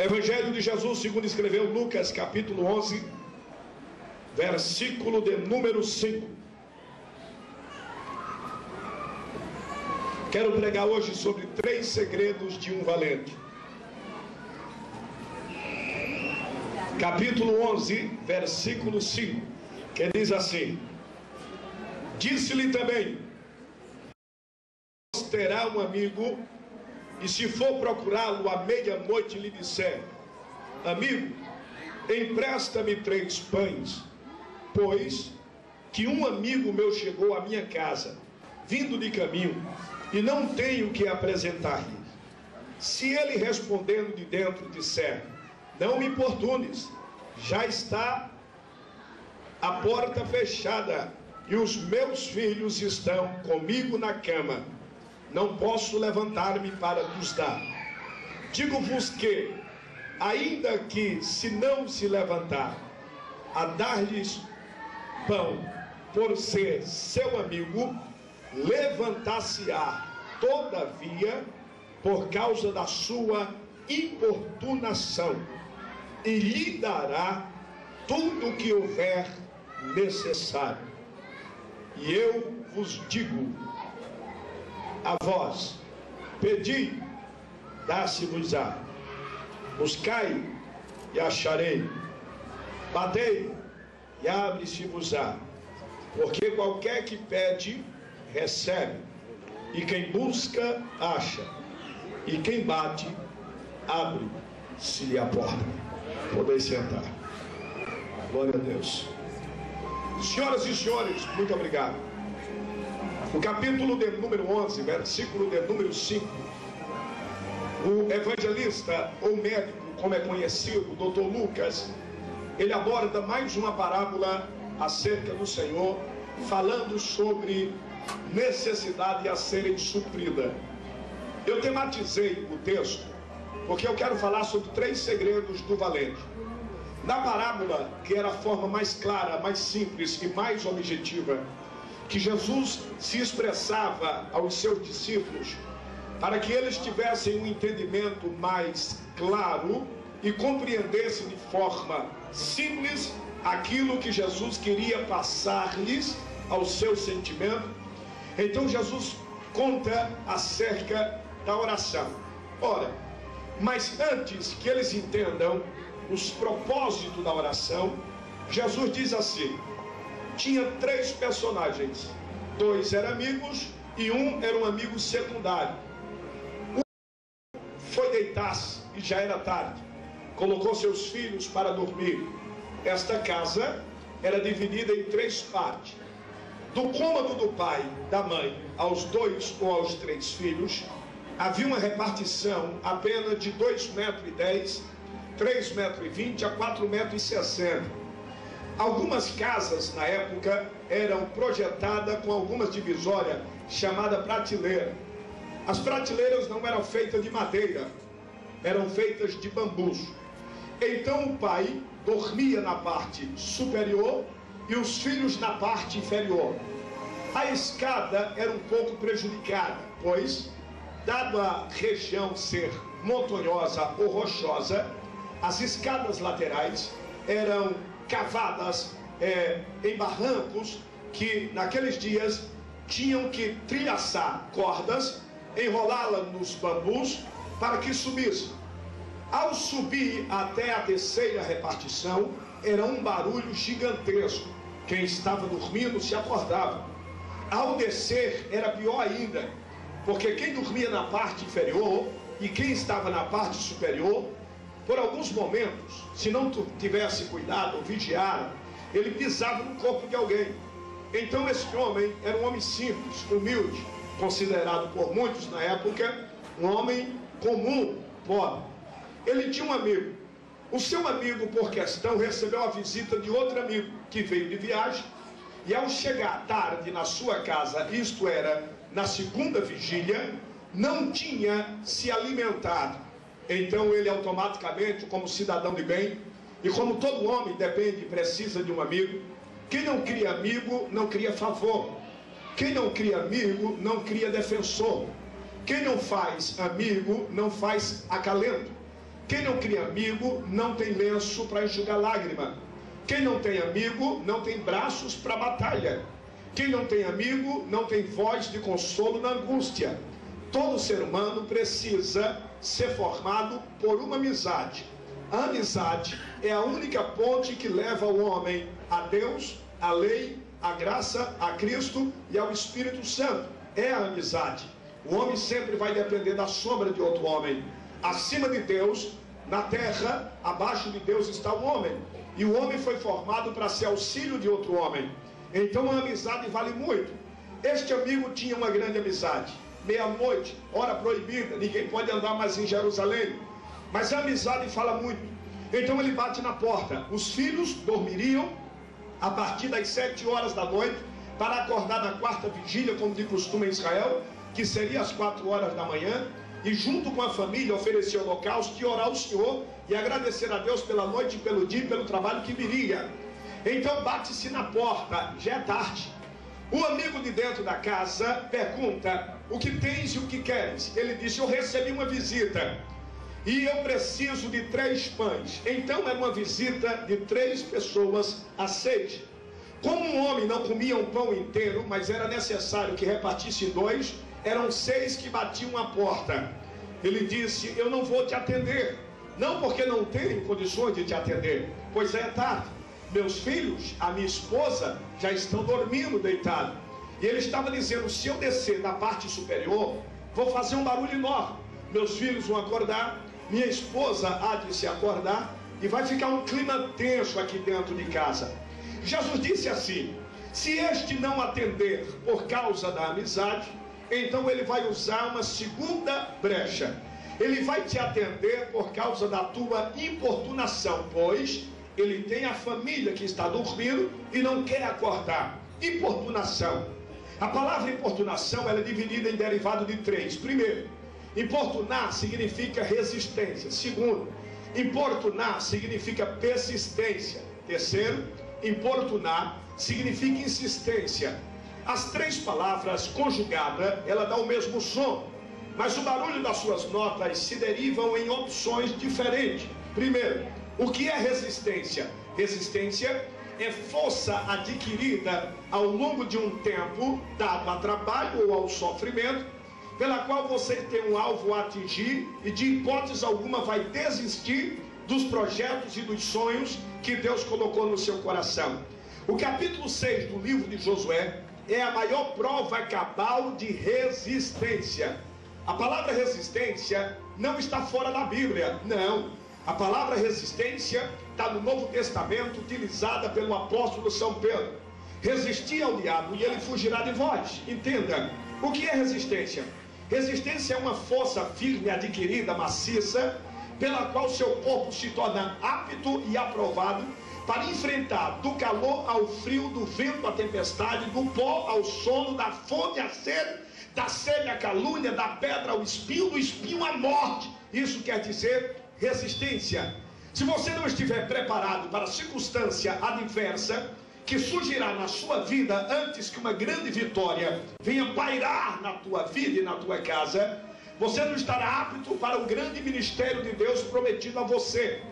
Evangelho de Jesus segundo escreveu Lucas, capítulo 11, versículo de número 5. Quero pregar hoje sobre 3 segredos de um valente. Capítulo 11, versículo 5, que diz assim: disse-lhe também: terá um amigo, e se for procurá-lo à meia-noite, lhe disser: amigo, empresta-me 3 pães, pois que um amigo meu chegou à minha casa, vindo de caminho, e não tenho que apresentar-lhe. Se ele respondendo de dentro disser: não me importunes, já está a porta fechada, e os meus filhos estão comigo na cama, não posso levantar-me para vos dar. Digo-vos que, ainda que se não se levantar a dar-lhes pão, por ser seu amigo, levantar-se-á todavia por causa da sua importunação, e lhe dará tudo o que houver necessário. E eu vos digo a vós: pedi, dá-se-vos-á; buscai e acharei; batei e abre-se-vos-á. Porque qualquer que pede, recebe; e quem busca, acha; e quem bate, abre-se-lhe a porta. Podem sentar. Glória a Deus. Senhoras e senhores, muito obrigado. O capítulo de número 11, versículo de número 5, o evangelista, ou médico, como é conhecido, o Dr. Lucas, ele aborda mais uma parábola acerca do Senhor, falando sobre necessidade a serem suprida. Eu tematizei o texto porque eu quero falar sobre 3 segredos do valente. Na parábola, que era a forma mais clara, mais simples e mais objetiva que Jesus se expressava aos seus discípulos, para que eles tivessem um entendimento mais claro e compreendessem de forma simples aquilo que Jesus queria passar-lhes ao seu sentimento. Então Jesus conta acerca da oração. Ora, mas antes que eles entendam os propósitos da oração, Jesus diz assim: tinha 3 personagens, 2 eram amigos e um era um amigo secundário. Um foi deitar-se e já era tarde, colocou seus filhos para dormir. Esta casa era dividida em 3 partes. Do cômodo do pai, da mãe, aos 2 ou aos 3 filhos, havia uma repartição apenas de 2,10 metros, 3,20 metros a 4,60 metros. Algumas casas na época eram projetadas com algumas divisórias chamadas prateleira. As prateleiras não eram feitas de madeira, eram feitas de bambus. Então o pai dormia na parte superior e os filhos na parte inferior. A escada era um pouco prejudicada, pois, dado a região ser montanhosa ou rochosa, as escadas laterais eram cavadas em barrancos que naqueles dias tinham que trilhaçar cordas, enrolá-las nos bambus para que subisse. Ao subir até a terceira repartição, era um barulho gigantesco. Quem estava dormindo se acordava. Ao descer era pior ainda, porque quem dormia na parte inferior e quem estava na parte superior, por alguns momentos, se não tivesse cuidado ou vigiado, ele pisava no corpo de alguém. Então esse homem era um homem simples, humilde, considerado por muitos na época um homem comum, pobre. Ele tinha um amigo. O seu amigo, por questão, recebeu a visita de outro amigo que veio de viagem, e ao chegar tarde na sua casa, isto era na segunda vigília, não tinha se alimentado. Então ele automaticamente, como cidadão de bem, e como todo homem depende e precisa de um amigo, quem não cria amigo não cria favor, quem não cria amigo não cria defensor, quem não faz amigo não faz acalento, Quem não cria amigo não tem lenço para enxugar lágrima. Quem não tem amigo não tem braços para batalha. Quem não tem amigo não tem voz de consolo na angústia. Todo ser humano precisa ser formado por uma amizade. A amizade é a única ponte que leva o homem a Deus, a lei, a graça, a Cristo e ao Espírito Santo. É a amizade. O homem sempre vai depender da sombra de outro homem. Acima de Deus, na terra, abaixo de Deus está o homem. E o homem foi formado para ser auxílio de outro homem. Então a amizade vale muito. Este amigo tinha uma grande amizade. Meia-noite, hora proibida, ninguém pode andar mais em Jerusalém. Mas a amizade fala muito. Então ele bate na porta. Os filhos dormiriam a partir das 7 horas da noite para acordar na quarta vigília, como de costume em Israel, que seria às 4 horas da manhã, e junto com a família oferecer holocausto e orar ao Senhor e agradecer a Deus pela noite, pelo dia e pelo trabalho que viria. Então bate-se na porta, já é tarde. O amigo de dentro da casa pergunta: o que tens e o que queres? Ele disse: eu recebi uma visita e eu preciso de 3 pães. Então era uma visita de 3 pessoas a 6. Como um homem não comia um pão inteiro, mas era necessário que repartisse 2, eram 6 que batiam a porta. Ele disse: eu não vou te atender, não porque não tenho condições de te atender, pois é tarde. Meus filhos, a minha esposa, já estão dormindo deitados. E ele estava dizendo: se eu descer da parte superior, vou fazer um barulho enorme. Meus filhos vão acordar, minha esposa há de se acordar, e vai ficar um clima tenso aqui dentro de casa. Jesus disse assim: se este não atender por causa da amizade, então ele vai usar uma segunda brecha. Ele vai te atender por causa da tua importunação, pois ele tem a família que está dormindo e não quer acordar. Importunação. A palavra importunação ela é dividida em derivado de 3. Primeiro, importunar significa resistência. Segundo, importunar significa persistência. Terceiro, importunar significa insistência. As 3 palavras conjugadas, ela dá o mesmo som, mas o barulho das suas notas se derivam em opções diferentes. Primeiro, o que é resistência? Resistência é força adquirida ao longo de um tempo, dado a trabalho ou ao sofrimento, pela qual você tem um alvo a atingir e de hipótese alguma vai desistir dos projetos e dos sonhos que Deus colocou no seu coração. O capítulo 6 do livro de Josué é a maior prova cabal de resistência. A palavra resistência não está fora da Bíblia, não. A palavra resistência está no Novo Testamento, utilizada pelo apóstolo São Pedro. Resistir ao diabo e ele fugirá de vós. Entenda, o que é resistência? Resistência é uma força firme, adquirida, maciça, pela qual seu corpo se torna apto e aprovado para enfrentar do calor ao frio, do vento à tempestade, do pó ao sono, da fome à sede, da sede à calúnia, da pedra ao espinho, do espinho à morte. Isso quer dizer resistência. Se você não estiver preparado para a circunstância adversa que surgirá na sua vida antes que uma grande vitória venha pairar na tua vida e na tua casa, você não estará apto para o grande ministério de Deus prometido a você.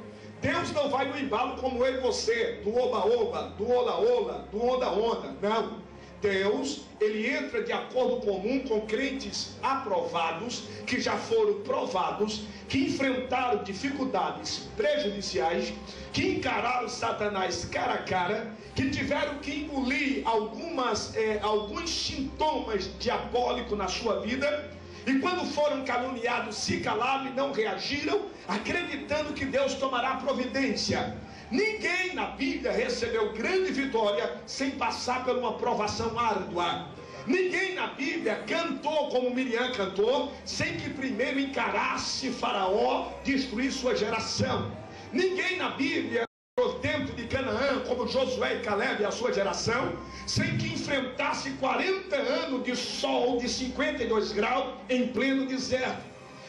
Deus não vai no embalo como eu e você, do oba-oba, do ola-ola, do onda-onda, não. Deus, ele entra de acordo comum com crentes aprovados, que já foram provados, que enfrentaram dificuldades prejudiciais, que encararam Satanás cara a cara, que tiveram que engolir alguns sintomas diabólicos na sua vida, e quando foram caluniados, se calaram e não reagiram, acreditando que Deus tomará providência. Ninguém na Bíblia recebeu grande vitória sem passar por uma provação árdua. Ninguém na Bíblia cantou como Miriam cantou, sem que primeiro encarasse Faraó destruir sua geração. Ninguém na Bíblia no tempo de Canaã, como Josué e Caleb e a sua geração, sem que enfrentasse 40 anos de sol de 52 graus em pleno deserto.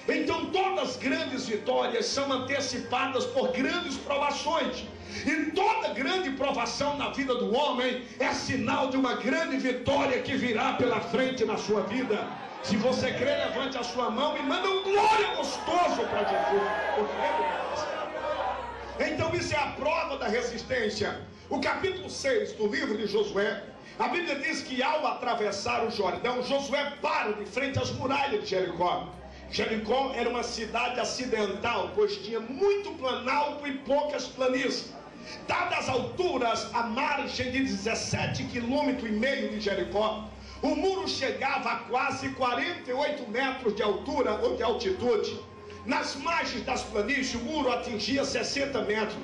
Então todas as grandes vitórias são antecipadas por grandes provações, e toda grande provação na vida do homem é sinal de uma grande vitória que virá pela frente na sua vida. Se você crê, levante a sua mão e manda um glória gostoso para Jesus. Então isso é a prova da resistência. O capítulo 6 do livro de Josué, a Bíblia diz que ao atravessar o Jordão, Josué para de frente às muralhas de Jericó. Jericó era uma cidade acidental, pois tinha muito planalto e poucas planícies. Dadas as alturas, à margem de 17,5 km de Jericó, o muro chegava a quase 48 metros de altura ou de altitude. Nas margens das planícies, o muro atingia 60 metros.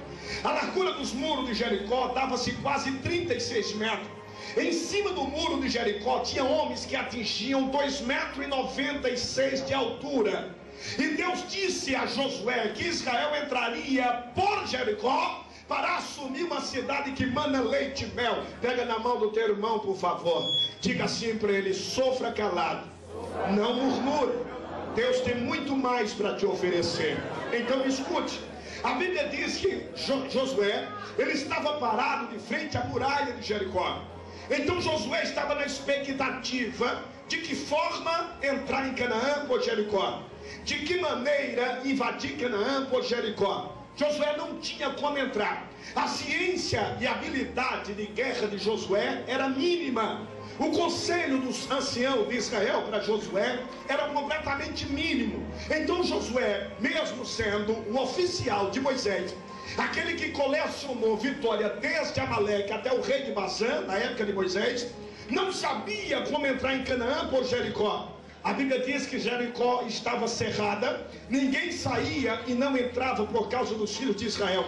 A largura dos muros de Jericó dava-se quase 36 metros. Em cima do muro de Jericó tinha homens que atingiam 2,96 metros de altura. E Deus disse a Josué que Israel entraria por Jericó para assumir uma cidade que mana leite e mel. Pega na mão do teu irmão, por favor. Diga assim para ele: sofra calado, não murmure. Deus tem muito mais para te oferecer. Então escute. A Bíblia diz que Josué, ele estava parado de frente à muralha de Jericó. Então Josué estava na expectativa de que forma entrar em Canaã por Jericó, de que maneira invadir Canaã por Jericó. Josué não tinha como entrar. A ciência e habilidade de guerra de Josué era mínima. O conselho dos anciãos de Israel para Josué era completamente mínimo. Então Josué, mesmo sendo o oficial de Moisés, aquele que colecionou vitória desde Amaleque até o rei de Bazã, na época de Moisés, não sabia como entrar em Canaã por Jericó. A Bíblia diz que Jericó estava cerrada, ninguém saía e não entrava por causa dos filhos de Israel.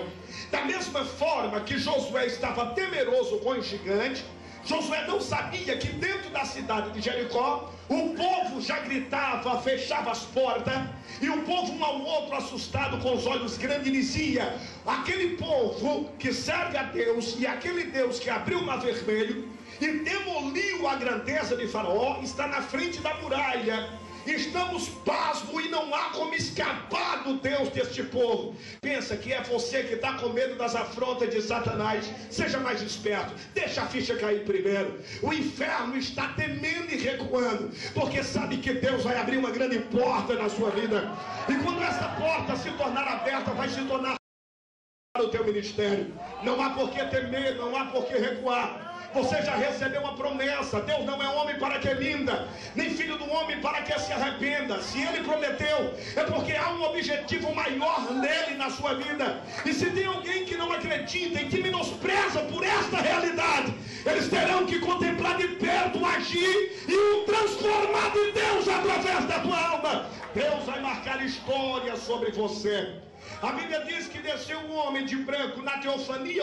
Da mesma forma que Josué estava temeroso com os gigantes, Josué não sabia que dentro da cidade de Jericó o povo já gritava, fechava as portas, e o povo um ao outro, assustado, com os olhos grandes, dizia: aquele povo que serve a Deus, e aquele Deus que abriu o mar vermelho e demoliu a grandeza de Faraó, está na frente da muralha. Estamos pasmos e não há como escapar do Deus deste povo. Pensa que é você que está com medo das afrontas de Satanás. Seja mais esperto, deixa a ficha cair primeiro. O inferno está temendo e recuando, porque sabe que Deus vai abrir uma grande porta na sua vida. E quando essa porta se tornar aberta, vai se tornar o teu ministério. Não há por que temer, não há por que recuar. Você já recebeu uma promessa. Deus não é homem para que minta, nem filho do homem para que se arrependa. Se ele prometeu, é porque há um objetivo maior nele, na sua vida. E se tem alguém que não acredita e que menospreza por esta realidade, eles terão que contemplar de perto o agir e o transformar de Deus através da tua alma. Deus vai marcar história sobre você. A Bíblia diz que desceu um homem de branco na teofania